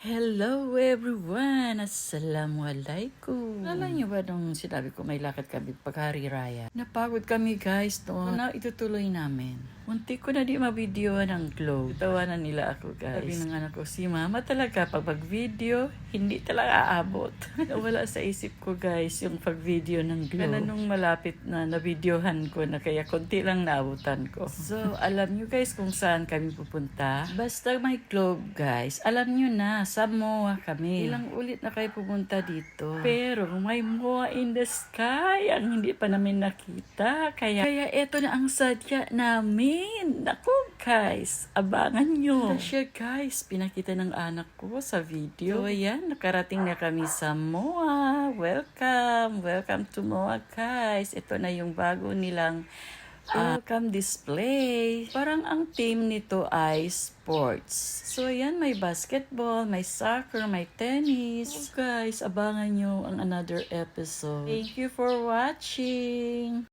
Hello everyone! Assalamualaikum! Alam niyo ba nung sinabi ko may lakad kami pag-Hari Raya? Napagod kami guys doon. Na itutuloy namin. Munti ko na di mabidyoan ang glow. Tawanan nila ako guys. Sabi ng anak ko, si mama talaga pag mag-video, hindi talaga aabot. Wala sa isip ko guys yung pag-video ng glow. Kaya nung malapit na nabidyohan ko na kaya konti lang naabutan ko. So alam niyo guys kung saan kami pupunta? Basta may globe guys, alam niyo na, sa MOA kami. Ilang ulit na kayo pumunta dito. Pero may MOA in the sky ang hindi pa namin nakita. Kaya eto na ang sadya namin. Naku guys, abangan nyo. Ito siya guys, pinakita ng anak ko sa video. So ayan, nakarating na kami sa MOA. Welcome! Welcome to MOA guys. Ito na yung bago nilang welcome display. Parang ang theme nito ay sports. So ayan, may basketball, may soccer, may tennis. So guys, abangan nyo ang another episode. Thank you for watching!